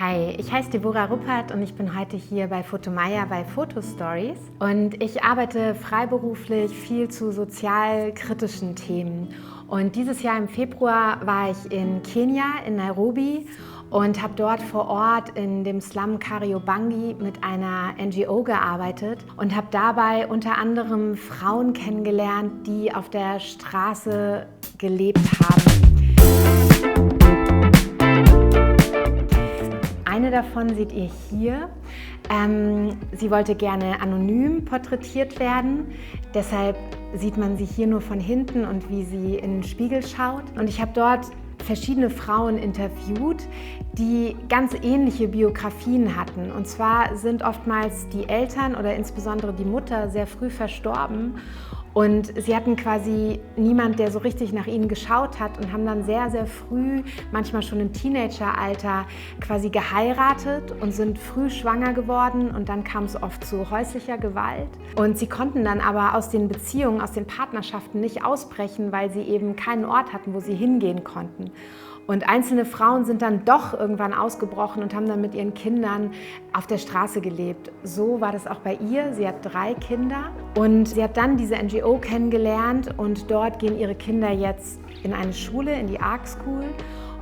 Hi, ich heiße Deborah Ruppert und ich bin heute hier bei Photomaya bei Fotostories. Und ich arbeite freiberuflich viel zu sozialkritischen Themen. Und dieses Jahr im Februar war ich in Kenia, in Nairobi, und habe dort vor Ort in dem Slum Kariobangi mit einer NGO gearbeitet und habe dabei unter anderem Frauen kennengelernt, die auf der Straße gelebt haben. Eine davon seht ihr hier. Sie wollte gerne anonym porträtiert werden, deshalb sieht man sie hier nur von hinten und wie sie in den Spiegel schaut. Und ich habe dort verschiedene Frauen interviewt, die ganz ähnliche Biografien hatten. Und zwar sind oftmals die Eltern oder insbesondere die Mutter sehr früh verstorben. Und sie hatten quasi niemand, der so richtig nach ihnen geschaut hat und haben dann sehr, sehr früh, manchmal schon im Teenageralter, quasi geheiratet und sind früh schwanger geworden und dann kam es oft zu häuslicher Gewalt. Und sie konnten dann aber aus den Beziehungen, aus den Partnerschaften nicht ausbrechen, weil sie eben keinen Ort hatten, wo sie hingehen konnten. Und einzelne Frauen sind dann doch irgendwann ausgebrochen und haben dann mit ihren Kindern auf der Straße gelebt. So war das auch bei ihr. Sie hat 3 Kinder und sie hat dann diese NGO kennengelernt und dort gehen ihre Kinder jetzt in eine Schule, in die Ark School.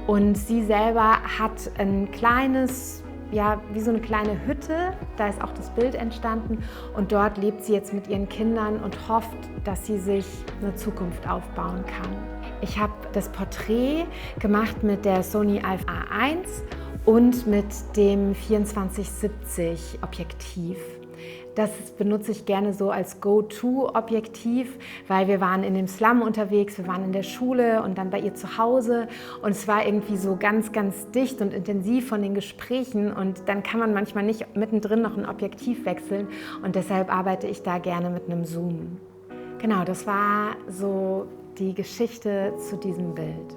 Und sie selber hat ein kleines, ja, wie so eine kleine Hütte, da ist auch das Bild entstanden und dort lebt sie jetzt mit ihren Kindern und hofft, dass sie sich eine Zukunft aufbauen kann. Ich habe das Porträt gemacht mit der Sony Alpha A1 und mit dem 2470 Objektiv. Das benutze ich gerne so als Go-To-Objektiv, weil wir waren in dem Slum unterwegs, wir waren in der Schule und dann bei ihr zu Hause und es war irgendwie so ganz, ganz dicht und intensiv von den Gesprächen und dann kann man manchmal nicht mittendrin noch ein Objektiv wechseln und deshalb arbeite ich da gerne mit einem Zoom. Genau, das war so die Geschichte zu diesem Bild.